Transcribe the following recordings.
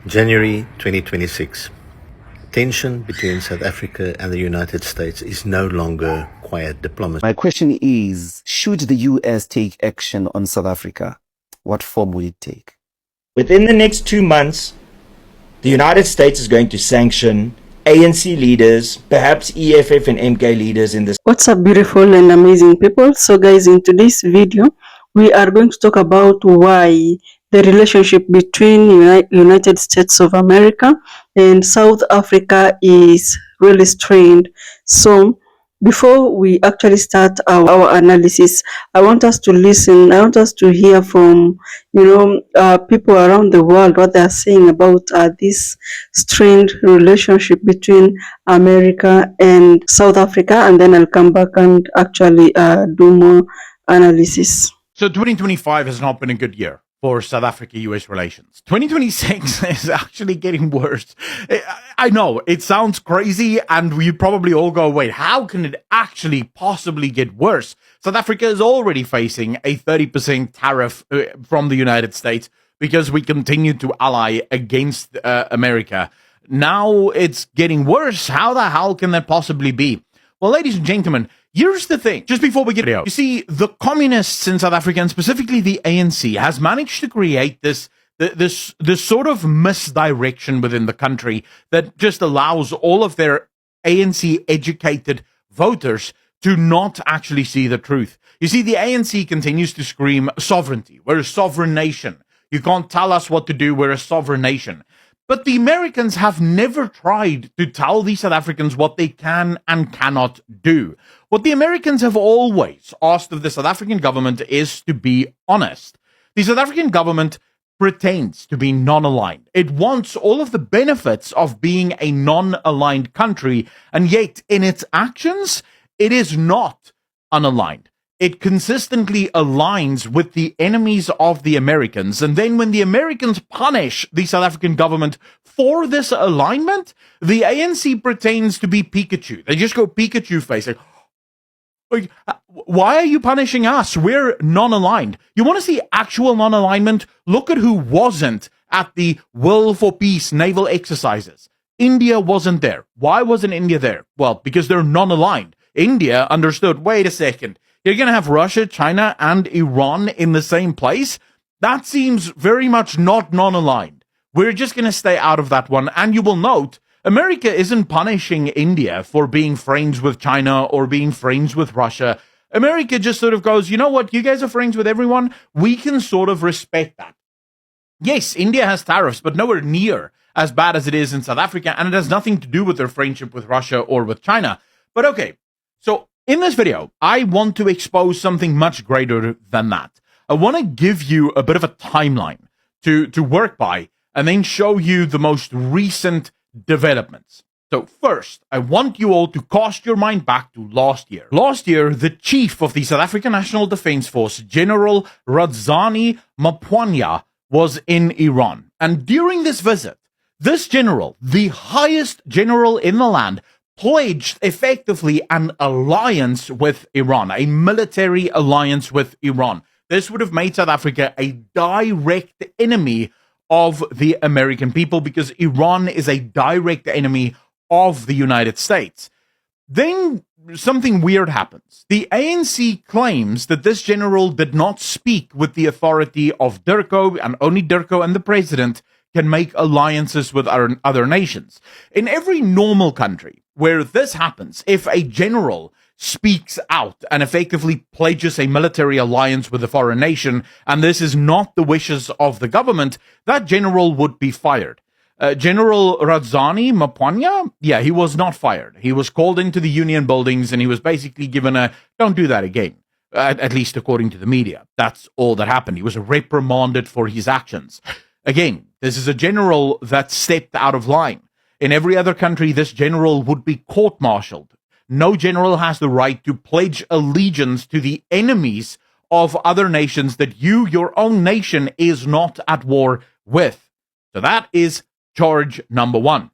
January 2026. Tension between South Africa and the United States is no longer quiet diplomacy. My question is, should the US take action on South Africa? What form will it take? Within the next 2 months, the United States is going to sanction ANC leaders, perhaps EFF and MK leaders in this. What's up, beautiful and amazing people? So guys, in today's video we are going to talk about why the relationship between United States of America and South Africa is really strained. So before we actually start our analysis, I want us to listen. I want us to hear from people around the world what they are saying about this strained relationship between America and South Africa, and then I'll come back and actually do more analysis. So 2025 has not been a good year for South Africa-US relations. 2026 is actually getting worse. I know, it sounds crazy, and we probably all go, wait, how can it actually possibly get worse? South Africa is already facing a 30% tariff from the United States because we continue to ally against America. Now it's getting worse. How the hell can that possibly be? Well, ladies and gentlemen, here's the thing. Just before we get out, you see, the communists in South Africa, and specifically the ANC, has managed to create this sort of misdirection within the country that just allows all of their ANC-educated voters to not actually see the truth. You see, the ANC continues to scream sovereignty. We're a sovereign nation. You can't tell us what to do. We're a sovereign nation. But the Americans have never tried to tell the South Africans what they can and cannot do. What the Americans have always asked of the South African government is to be honest. The South African government pretends to be non-aligned. It wants all of the benefits of being a non-aligned country, and yet in its actions, it is not unaligned. It consistently aligns with the enemies of the Americans. And then when the Americans punish the South African government for this alignment, the ANC pretends to be Pikachu. They just go Pikachu face. Like, why are you punishing us? We're non-aligned. You want to see actual non-alignment? Look at who wasn't at the Will for Peace naval exercises. India wasn't there. Why wasn't India there? Well, because they're non-aligned. India understood, wait a second, you're going to have Russia, China, and Iran in the same place? That seems very much not non-aligned. We're just going to stay out of that one. And you will note, America isn't punishing India for being friends with China or being friends with Russia. America just sort of goes, you know what, you guys are friends with everyone. We can sort of respect that. Yes, India has tariffs, but nowhere near as bad as it is in South Africa. And it has nothing to do with their friendship with Russia or with China. But okay, so in this video, I want to expose something much greater than that. I want to give you a bit of a timeline to work by and then show you the most recent developments. So first, I want you all to cast your mind back to last year. Last year, the chief of the South African National Defence Force, General Radzani Mapwanya, was in Iran. And during this visit, this general, the highest general in the land, pledged effectively an alliance with Iran, a military alliance with Iran. This would have made South Africa a direct enemy of the American people because Iran is a direct enemy of the United States. Then something weird happens. The ANC claims that this general did not speak with the authority of DIRCO, and only DIRCO and the president can make alliances with other nations. In every normal country where this happens, if a general speaks out and effectively pledges a military alliance with a foreign nation, and this is not the wishes of the government, that general would be fired. General Radzani Mapwanya, yeah, he was not fired. He was called into the union buildings and he was basically given a, don't do that again, at least according to the media. That's all that happened. He was reprimanded for his actions. Again, this is a general that stepped out of line. In every other country, this general would be court-martialed. No general has the right to pledge allegiance to the enemies of other nations that you, your own nation, is not at war with. So that is charge number one.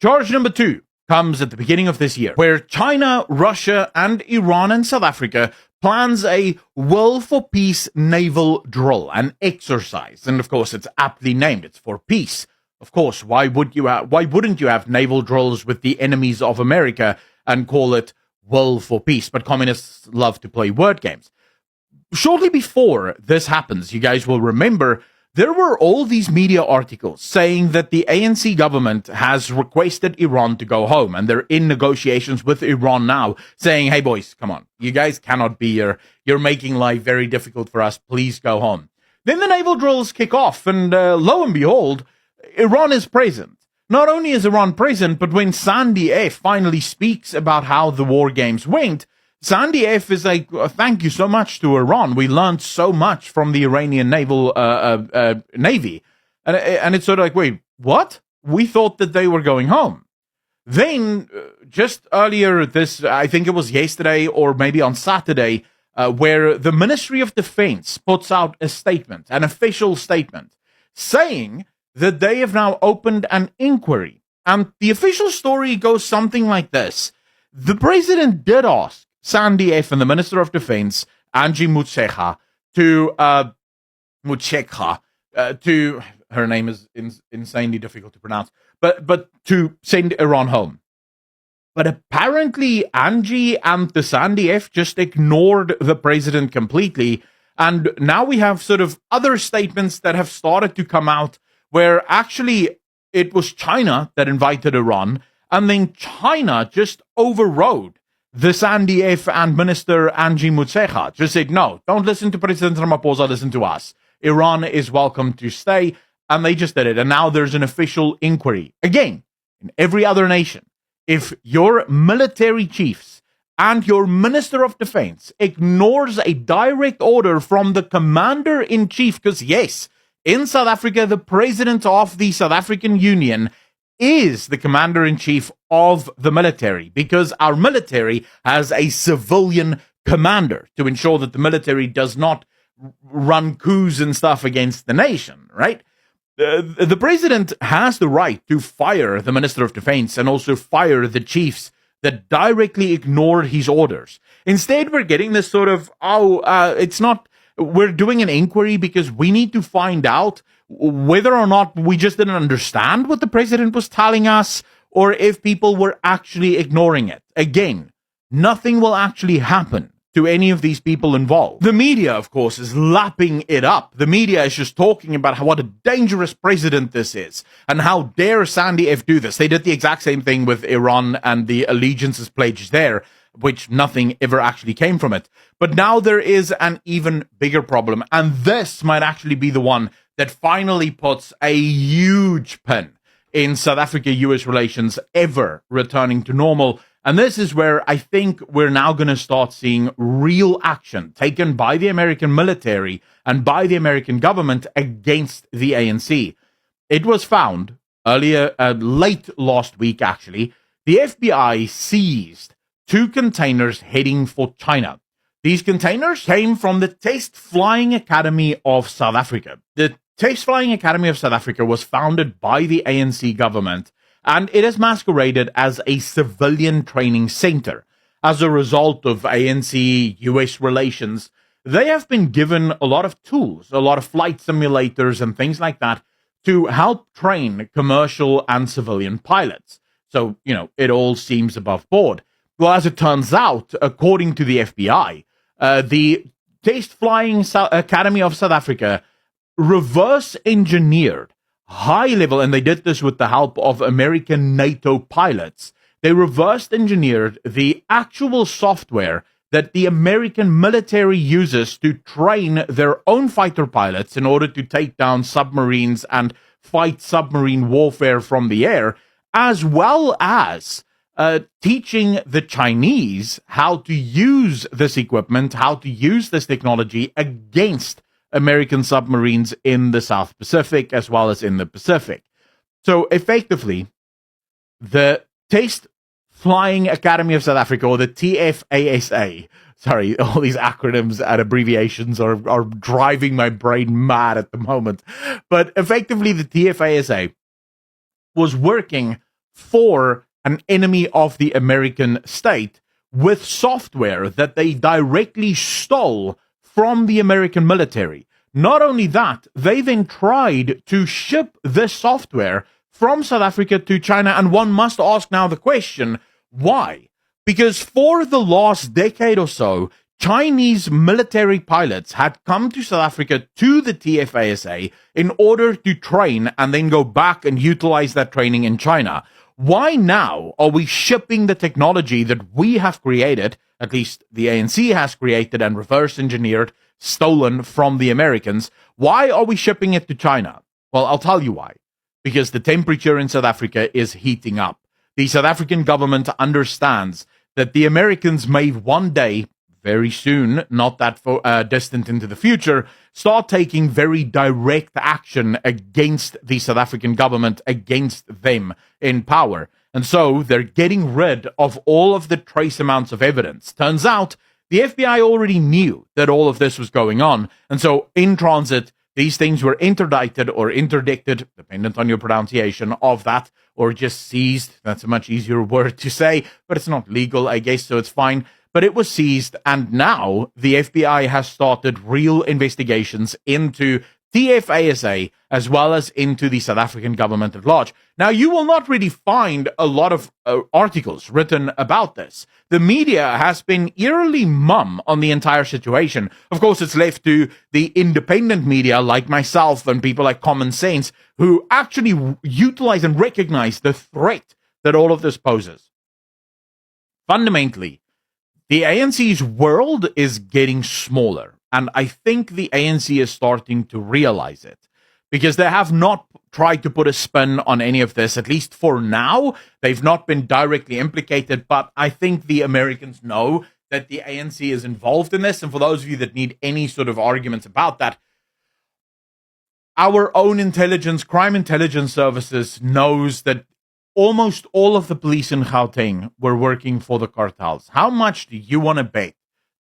Charge number two comes at the beginning of this year, where China, Russia, and Iran and South Africa plans a Will for Peace naval drill, an exercise. And of course, it's aptly named. It's for peace. Of course, why wouldn't you have naval drills with the enemies of America and call it Will for Peace? But communists love to play word games. Shortly before this happens, you guys will remember, there were all these media articles saying that the ANC government has requested Iran to go home, and they're in negotiations with Iran now, saying, hey boys, come on, you guys cannot be here. You're making life very difficult for us. Please go home. Then the naval drills kick off, and lo and behold, Iran is present. Not only is Iran present, but when SANDF finally speaks about how the war games went, SANDF is like, thank you so much to Iran. We learned so much from the Iranian naval navy. And it's sort of like, wait, what? We thought that they were going home. Then, just earlier this, I think it was yesterday or maybe on Saturday, where the Ministry of Defense puts out a statement, an official statement, saying that they have now opened an inquiry. And the official story goes something like this. The president did ask SANDF and the Minister of Defense, Angie Motshekga, to her name is insanely difficult to pronounce, but to send Iran home. But apparently Angie and the SANDF just ignored the president completely, and now we have sort of other statements that have started to come out where actually it was China that invited Iran, and then China just overrode the SANDF and Minister Angie Motshekga. Just said, no, don't listen to President Ramaphosa, listen to us. Iran is welcome to stay, and they just did it. And now there's an official inquiry. Again, in every other nation, if your military chiefs and your Minister of Defense ignores a direct order from the Commander-in-Chief, because yes, in South Africa, the President of the South African Union is the Commander-in-Chief of the military, because our military has a civilian commander to ensure that the military does not run coups and stuff against the nation, right? The president has the right to fire the Minister of Defense and also fire the chiefs that directly ignored his orders. Instead, we're getting this sort of, we're doing an inquiry because we need to find out whether or not we just didn't understand what the president was telling us, or if people were actually ignoring it. Again, nothing will actually happen to any of these people involved. The media, of course, is lapping it up. The media is just talking about what a dangerous president this is, and how dare SANDF do this. They did the exact same thing with Iran and the allegiances pledges there, which nothing ever actually came from it. But now there is an even bigger problem, and this might actually be the one that finally puts a huge pin in South Africa-US relations ever returning to normal. And this is where I think we're now going to start seeing real action taken by the American military and by the American government against the ANC. It was found earlier, late last week actually, the FBI seized 2 containers heading for China. These containers came from the Test Flying Academy of South Africa. The Test Flying Academy of South Africa was founded by the ANC government, and it is masqueraded as a civilian training center. As a result of ANC-US relations, they have been given a lot of tools, a lot of flight simulators and things like that to help train commercial and civilian pilots. So, it all seems above board. Well, as it turns out, according to the FBI, the Test Flying Academy of South Africa reverse engineered high level, and they did this with the help of American NATO pilots. They reverse engineered the actual software that the American military uses to train their own fighter pilots in order to take down submarines and fight submarine warfare from the air, as well as teaching the Chinese how to use this equipment, how to use this technology against American submarines in the South Pacific as well as in the Pacific. So effectively, the Test Flying Academy of South Africa, or the TFASA, sorry, all these acronyms and abbreviations are driving my brain mad at the moment. But effectively, the TFASA was working for an enemy of the American state with software that they directly stole from the American military. Not only that, they then tried to ship this software from South Africa to China. And one must ask now the question, why? Because for the last decade or so, Chinese military pilots had come to South Africa to the TFASA in order to train and then go back and utilize that training in China. Why now are we shipping the technology that we have created, at least the ANC has created and reverse engineered, stolen from the Americans? Why are we shipping it to China? Well, I'll tell you why. Because the temperature in South Africa is heating up. The South African government understands that the Americans may one day, very soon, not that distant into the future, start taking very direct action against the South African government, against them in power. And so they're getting rid of all of the trace amounts of evidence. Turns out the FBI already knew that all of this was going on. And so in transit, these things were interdicted or interdicted, dependent on your pronunciation of that, or just seized. That's a much easier word to say, but it's not legal, I guess, so it's fine. But it was seized, and now the FBI has started real investigations into TFASA as well as into the South African government at large. Now, you will not really find a lot of articles written about this. The media has been eerily mum on the entire situation. Of course, it's left to the independent media like myself and people like Common Sense who actually utilize and recognize the threat that all of this poses. Fundamentally, the ANC's world is getting smaller, and I think the ANC is starting to realize it, because they have not tried to put a spin on any of this, at least for now. They've not been directly implicated, but I think the Americans know that the ANC is involved in this, and for those of you that need any sort of arguments about that, our own intelligence, crime intelligence services knows that almost all of the police in Gauteng were working for the cartels. How much do you want to bet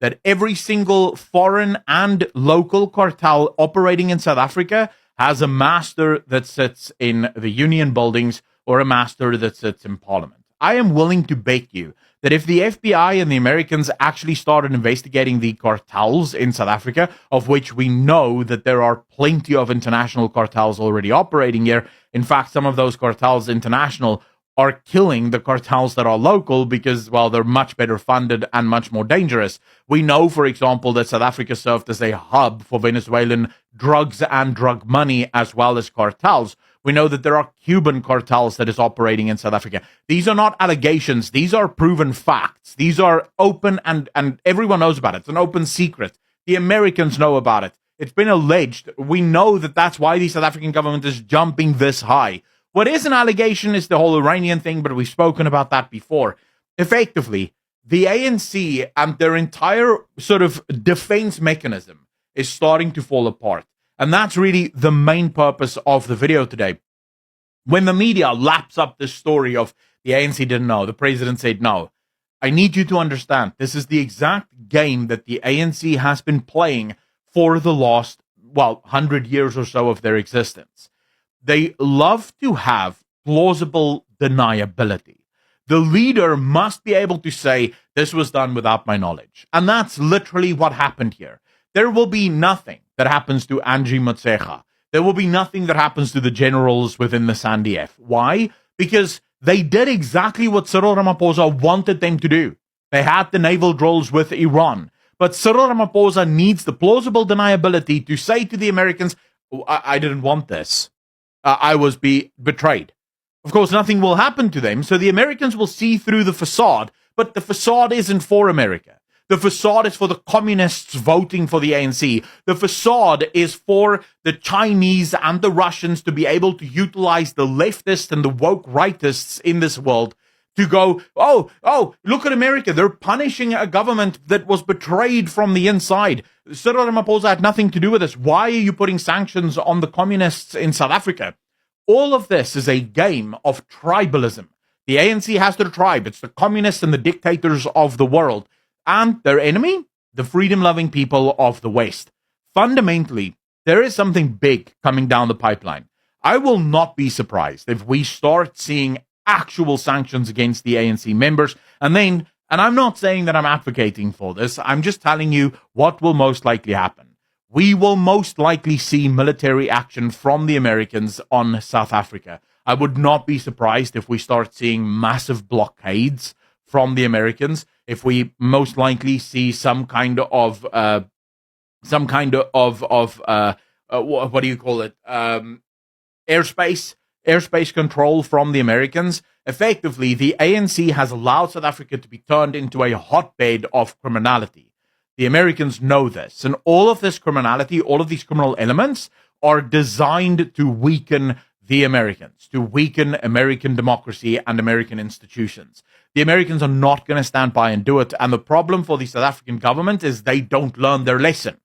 that every single foreign and local cartel operating in South Africa has a master that sits in the union buildings or a master that sits in Parliament? I am willing to bet you that if the FBI and the Americans actually started investigating the cartels in South Africa, of which we know that there are plenty of international cartels already operating here. In fact, some of those cartels international are killing the cartels that are local because, well, they're much better funded and much more dangerous. We know, for example, that South Africa served as a hub for Venezuelan drugs and drug money as well as cartels. We know that there are Cuban cartels that is operating in South Africa. These are not allegations. These are proven facts. These are open and everyone knows about it. It's an open secret. The Americans know about it. It's been alleged. We know that that's why the South African government is jumping this high. What is an allegation is the whole Iranian thing, but we've spoken about that before. Effectively, the ANC and their entire sort of defense mechanism is starting to fall apart. And that's really the main purpose of the video today. When the media laps up this story of the ANC didn't know, the president said no, I need you to understand this is the exact game that the ANC has been playing for the last, 100 years or so of their existence. They love to have plausible deniability. The leader must be able to say, this was done without my knowledge. And that's literally what happened here. There will be nothing that happens to Angie Motshekga. There will be nothing that happens to the generals within the SANDF. Why? Because they did exactly what Cyril Ramaphosa wanted them to do. They had the naval drills with Iran. But Cyril Ramaphosa needs the plausible deniability to say to the Americans, I didn't want this. I was betrayed. Of course, nothing will happen to them, so the Americans will see through the facade, but the facade isn't for America. The facade is for the communists voting for the ANC. The facade is for the Chinese and the Russians to be able to utilize the leftists and the woke rightists in this world to go, oh, look at America. They're punishing a government that was betrayed from the inside. Cyril Ramaphosa had nothing to do with this. Why are you putting sanctions on the communists in South Africa? All of this is a game of tribalism. The ANC has their tribe. It's the communists and the dictators of the world. And their enemy? The freedom-loving people of the West. Fundamentally, there is something big coming down the pipeline. I will not be surprised if we start seeing actual sanctions against the ANC members. And I'm not saying that I'm advocating for this. I'm just telling you what will most likely happen. we will most likely see military action from the Americans on South Africa. I would not be surprised if we start seeing massive blockades from the Americans, if we most likely see some kind of what do you call it? Airspace control from the Americans. Effectively, the ANC has allowed South Africa to be turned into a hotbed of criminality. The Americans know this, and all of this criminality, all of these criminal elements are designed to weaken the Americans, to weaken American democracy and American institutions. The Americans are not going to stand by and do it, and the problem for the South African government is they don't learn their lesson.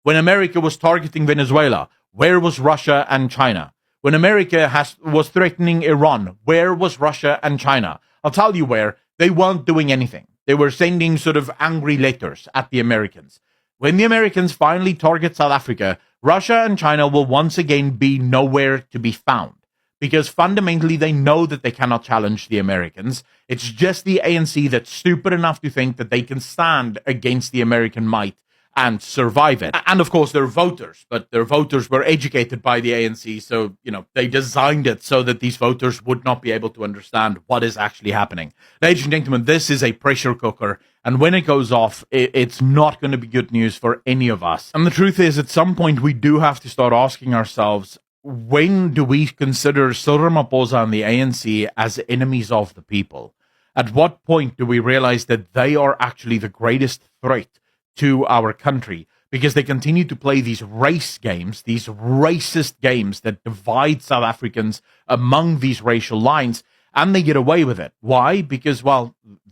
When America was targeting Venezuela, where was Russia and China? When America was threatening Iran, where was Russia and China? I'll tell you where. They weren't doing anything. They were sending sort of angry letters at the Americans. When the Americans finally target South Africa, Russia and China will once again be nowhere to be found, because fundamentally they know that they cannot challenge the Americans. It's just the ANC that's stupid enough to think that they can stand against the American might and survive it. And of course, they're voters, but their voters were educated by the ANC, so, they designed it so that these voters would not be able to understand what is actually happening. Ladies and gentlemen, this is a pressure cooker, and when it goes off, it's not going to be good news for any of us. And the truth is, at some point, we do have to start asking ourselves, when do we consider Cyril Ramaphosa and the ANC as enemies of the people? At what point do we realize that they are actually the greatest threat to our country, because they continue to play these race games, these racist games that divide South Africans among these racial lines, and they get away with it. Why? Because,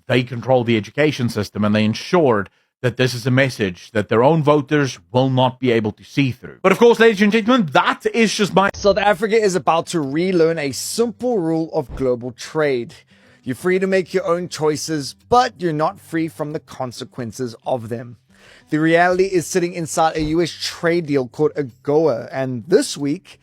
they control the education system, and they ensured that this is a message that their own voters will not be able to see through. But of course, ladies and gentlemen, that is just my... South Africa is about to relearn a simple rule of global trade. You're free to make your own choices, but you're not free from the consequences of them. The reality is sitting inside a US trade deal called AGOA, and this week,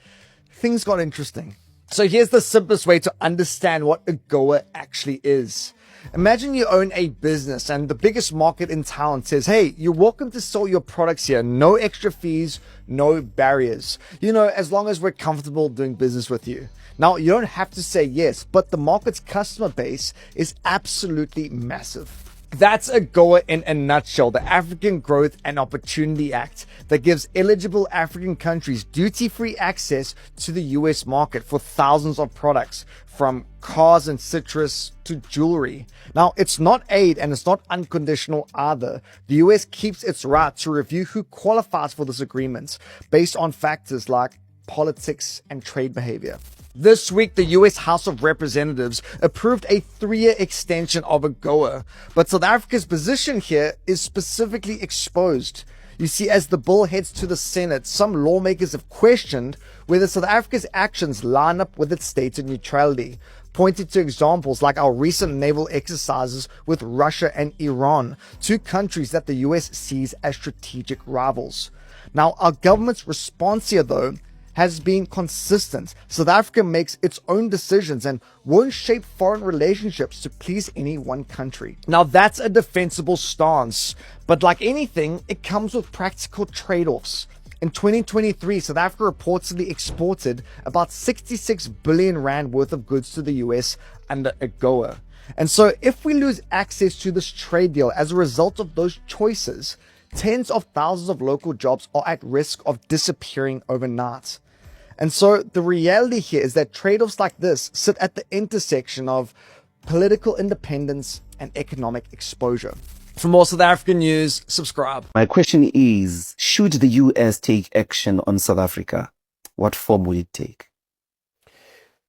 things got interesting. So here's the simplest way to understand what AGOA actually is. Imagine you own a business and the biggest market in town says, hey, you're welcome to sell your products here. No extra fees, no barriers. As long as we're comfortable doing business with you. Now, you don't have to say yes, but the market's customer base is absolutely massive. That's AGOA in a nutshell, the African Growth and Opportunity Act that gives eligible African countries duty-free access to the US market for thousands of products, from cars and citrus to jewelry. Now, it's not aid and it's not unconditional either. The US keeps its right to review who qualifies for this agreement based on factors like politics and trade behavior. This week, the US House of Representatives approved a 3-year extension of AGOA, but South Africa's position here is specifically exposed. You see, as the bill heads to the Senate, some lawmakers have questioned whether South Africa's actions line up with its stated neutrality, pointing to examples like our recent naval exercises with Russia and Iran, two countries that the US sees as strategic rivals. Now, our government's response here, though, has been consistent. South Africa makes its own decisions and won't shape foreign relationships to please any one country. Now, that's a defensible stance, but like anything, it comes with practical trade-offs. In 2023, South Africa reportedly exported about 66 billion rand worth of goods to the US under AGOA. And so if we lose access to this trade deal as a result of those choices, tens of thousands of local jobs are at risk of disappearing overnight. And so the reality here is that trade-offs like this sit at the intersection of political independence and economic exposure. For more South African news, subscribe. My question is, should the US take action on South Africa? What form will it take?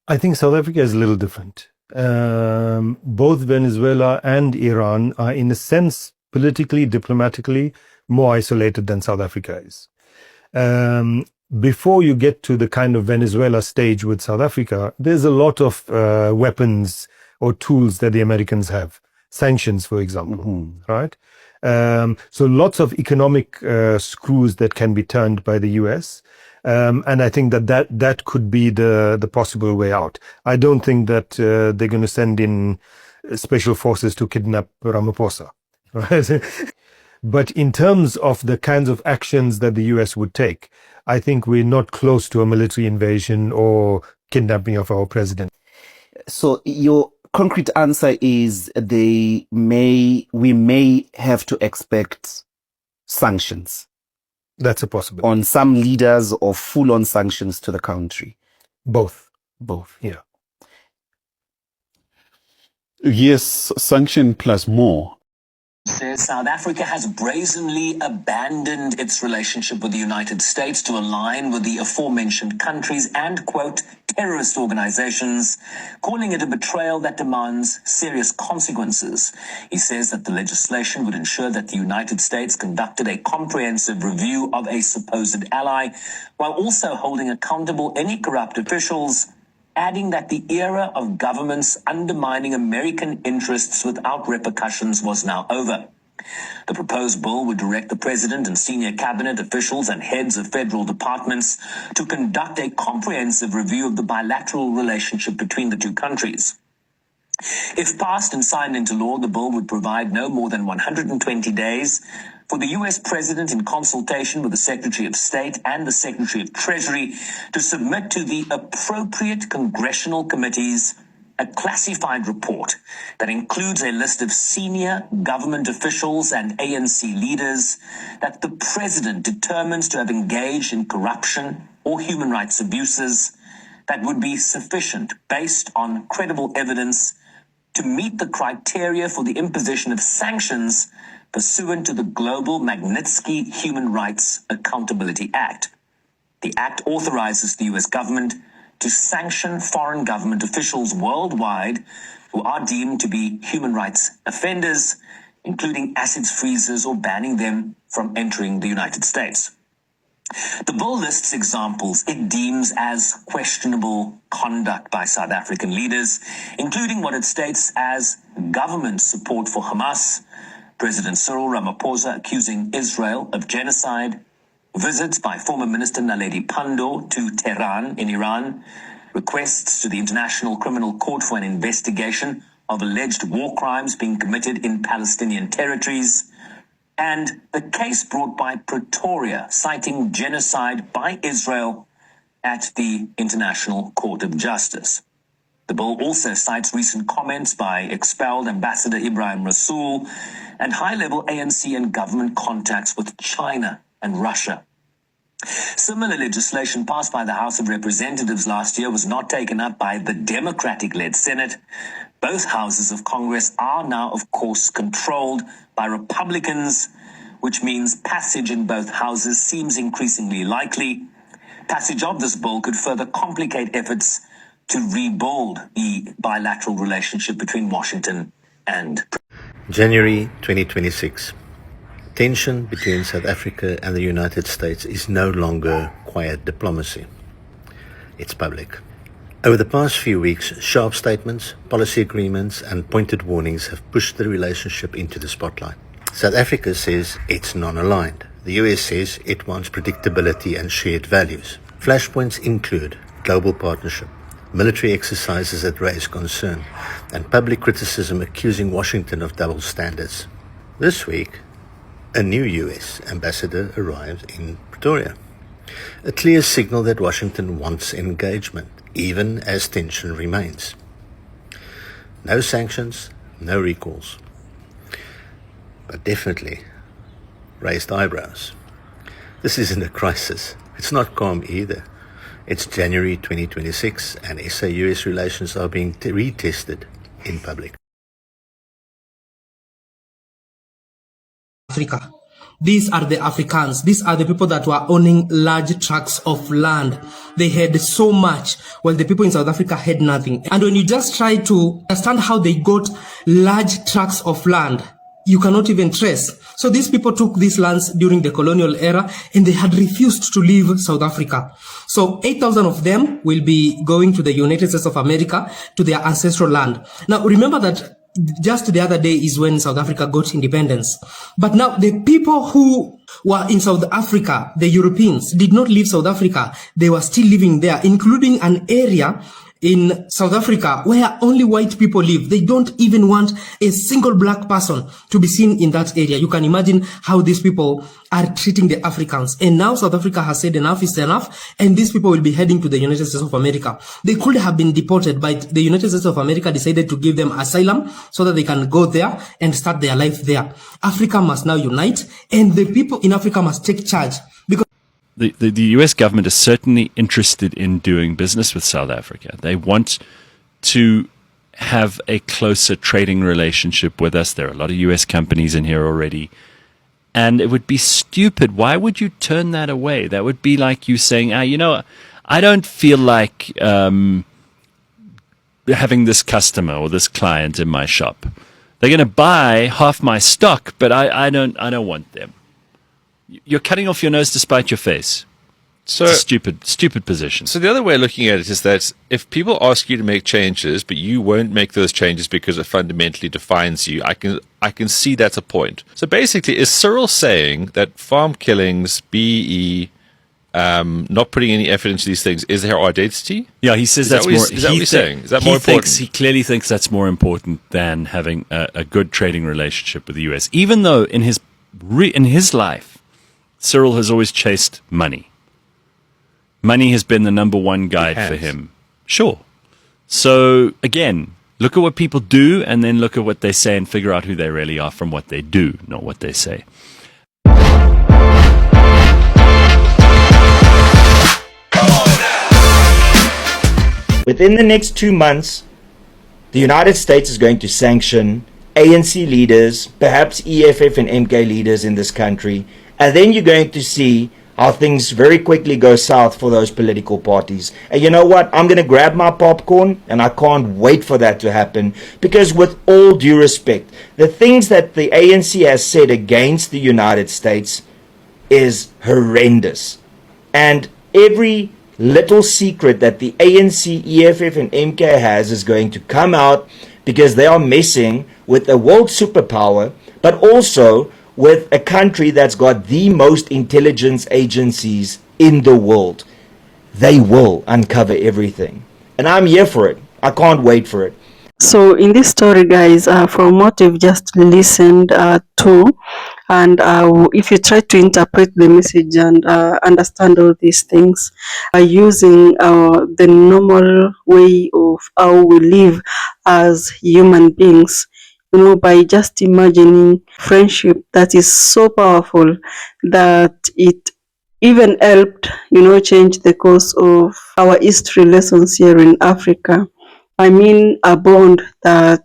I think South Africa is a little different. Both Venezuela and Iran are, in a sense, politically, diplomatically, more isolated than South Africa is. Before you get to the kind of Venezuela stage with South Africa, there's a lot of weapons or tools that the Americans have. Sanctions, for example, right? So lots of economic screws that can be turned by the US. And I think that could be the possible way out. I don't think that they're going to send in special forces to kidnap Ramaphosa. Right? But in terms of the kinds of actions that the US would take, I think we're not close to a military invasion or kidnapping of our president. So your concrete answer is we may have to expect sanctions That's a possibility. on some leaders or full-on sanctions to the country. Both. Both. Yeah. Yes, sanction plus more. Says South Africa has brazenly abandoned its relationship with the United States to align with the aforementioned countries and, quote, terrorist organizations, calling it a betrayal that demands serious consequences. He says that the legislation would ensure that the United States conducted a comprehensive review of a supposed ally, while also holding accountable any corrupt officials, adding that the era of governments undermining American interests without repercussions was now over. The proposed bill would direct the president and senior cabinet officials and heads of federal departments to conduct a comprehensive review of the bilateral relationship between the two countries. If passed and signed into law, the bill would provide no more than 120 days for the U.S. President, in consultation with the Secretary of State and the Secretary of Treasury, to submit to the appropriate congressional committees a classified report that includes a list of senior government officials and ANC leaders that the President determines to have engaged in corruption or human rights abuses that would be sufficient, based on credible evidence, to meet the criteria for the imposition of sanctions pursuant to the Global Magnitsky Human Rights Accountability Act. The act authorizes the U.S. government to sanction foreign government officials worldwide who are deemed to be human rights offenders, including assets freezers or banning them from entering the United States. The bill lists examples it deems as questionable conduct by South African leaders, including what it states as government support for Hamas, President Cyril Ramaphosa accusing Israel of genocide, visits by former Minister Naledi Pandor to Tehran in Iran, requests to the International Criminal Court for an investigation of alleged war crimes being committed in Palestinian territories, and the case brought by Pretoria citing genocide by Israel at the International Court of Justice. The bill also cites recent comments by expelled Ambassador Ibrahim Rasool and high-level ANC and government contacts with China and Russia. Similar legislation passed by the House of Representatives last year was not taken up by the Democratic-led Senate. Both houses of Congress are now, of course, controlled by Republicans, which means passage in both houses seems increasingly likely. Passage of this bill could further complicate efforts to rebuild the bilateral relationship between Washington and January 2026. Tension between South Africa and the United States is no longer quiet diplomacy. It's public. Over the past few weeks, sharp statements, policy agreements, and pointed warnings have pushed the relationship into the spotlight. South Africa says it's non-aligned. The US says it wants predictability and shared values. Flashpoints include global partnership, military exercises that raise concern, and public criticism accusing Washington of double standards. This week, a new US ambassador arrives in Pretoria. A clear signal that Washington wants engagement, even as tension remains. No sanctions, no recalls. But definitely raised eyebrows. This isn't a crisis. It's not calm either. It's January 2026 and SA-US relations are being retested in public. Africa. These are the Africans. These are the people that were owning large tracts of land. They had so much, while the people in South Africa had nothing. And when you just try to understand how they got large tracts of land, you cannot even trace. So these people took these lands during the colonial era and they had refused to leave South Africa. So 8,000 of them will be going to the United States of America, to their ancestral land. Now remember that just the other day is when South Africa got independence. But now the people who were in South Africa, the Europeans, did not leave South Africa. They were still living there, including an area in South Africa, where only white people live. They don't even want a single black person to be seen in that area. You can imagine how these people are treating the Africans. And now South Africa has said enough is enough, and these people will be heading to the United States of America. They could have been deported, but the United States of America decided to give them asylum so that they can go there and start their life there. Africa must now unite, and the people in Africa must take charge. Because the US government is certainly interested in doing business with South Africa. They want to have a closer trading relationship with us. There are a lot of US companies in here already. And it would be stupid. Why would you turn that away? That would be like you saying, I don't feel like having this customer or this client in my shop. They're going to buy half my stock, but I don't want them. You're cutting off your nose to spite your face. So it's a stupid position. So the other way of looking at it is that if people ask you to make changes, but you won't make those changes because it fundamentally defines you, I can see that's a point. So basically, is Cyril saying that farm killings, BE, not putting any effort into these things is their identity? Yeah, he says that's more. Is that what he's saying? Is that more important? He clearly thinks that's more important than having a good trading relationship with the US. Even though in his life, Cyril has always chased money. Money has been the number one guide for him. Sure. So again, look at what people do, and then look at what they say, and figure out who they really are from what they do, not what they say. Within the next 2 months, the United States is going to sanction ANC leaders, perhaps EFF and MK leaders in this country, and then you're going to see how things very quickly go south for those political parties. And you know what? I'm going to grab my popcorn, and I can't wait for that to happen, because with all due respect, the things that the ANC has said against the United States is horrendous. And every little secret that the ANC, EFF, and MK has is going to come out, because they are messing with a world superpower, but also with a country that's got the most intelligence agencies in the world. They will uncover everything. And I'm here for it. I can't wait for it. So in this story, guys, from what you've just listened to, and if you try to interpret the message and understand all these things using the normal way of how we live as human beings, by just imagining friendship that is so powerful that it even helped, change the course of our history lessons here in Africa. I mean, a bond that,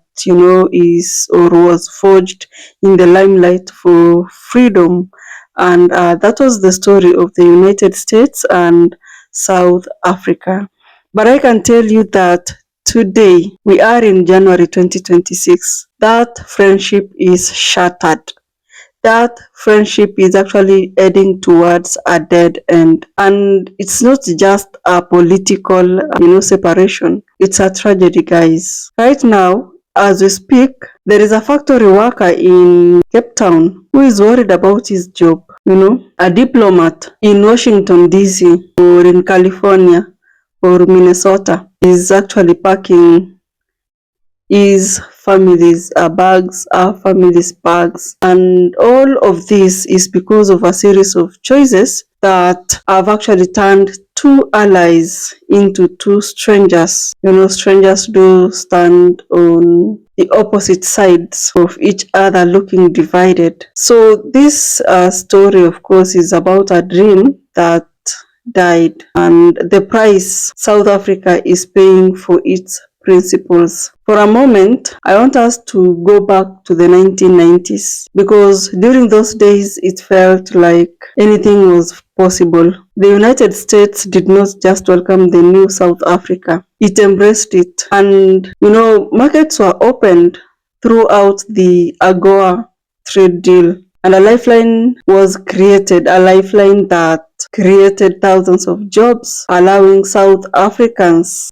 is or was forged in the limelight for freedom. And that was the story of the United States and South Africa. But I can tell you that today, we are in January 2026. That friendship is shattered. That friendship is actually heading towards a dead end. And it's not just a political, separation. It's a tragedy, guys. Right now, as we speak, there is a factory worker in Cape Town who is worried about his job. A diplomat in Washington, D.C. or in California or Minnesota is actually packing his family's bags, our family's bags. And all of this is because of a series of choices that have actually turned two allies into two strangers. Strangers do stand on the opposite sides of each other, looking divided. So this story, of course, is about a dream that died, and the price South Africa is paying for its principles. For a moment, I want us to go back to the 1990s, because during those days it felt like anything was possible. The United States did not just welcome the new South Africa, it embraced it. And markets were opened throughout the AGOA trade deal, and a lifeline was created, a lifeline that created thousands of jobs, allowing South Africans,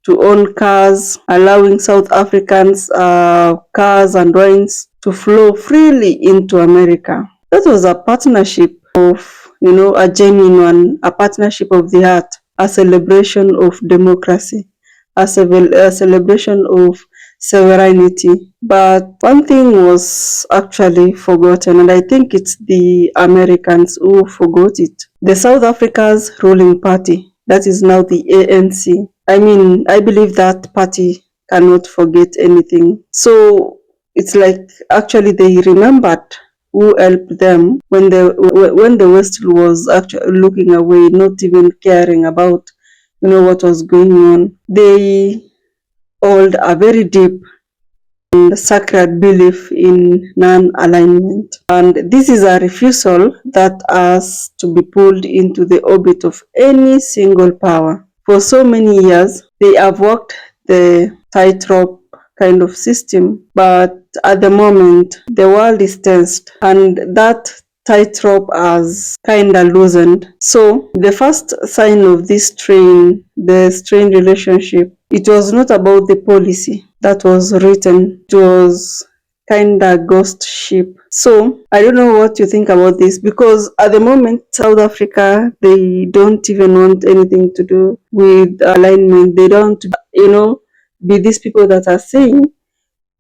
to own cars, allowing South Africans cars and wines to flow freely into America. That was a partnership of, a genuine one, a partnership of the heart, a celebration of democracy. a celebration of sovereignty. But one thing was actually forgotten, and I think it's the Americans who forgot it. The South Africa's ruling party, that is now the ANC. I mean, I believe that party cannot forget anything. So it's like actually they remembered who helped them when the West was actually looking away, not even caring about what was going on. They hold a very deep and sacred belief in non-alignment, and this is a refusal that has to be pulled into the orbit of any single power. For so many years, they have worked the tightrope kind of system, but at the moment the world is tensed and that tightrope has kind of loosened. So the first sign of the strained relationship, it was not about the policy that was written, it was kind of ghost ship. So I don't know what you think about this, because at the moment South Africa, they don't even want anything to do with alignment. They don't be these people that are saying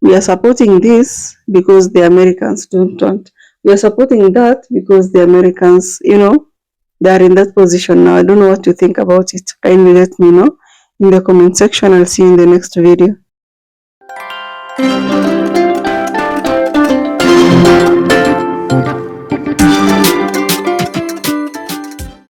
we are supporting this because the Americans don't want. We are supporting that because the Americans, they are in that position now. I don't know what you think about it. Kindly let me know in the comment section. I'll see you in the next video.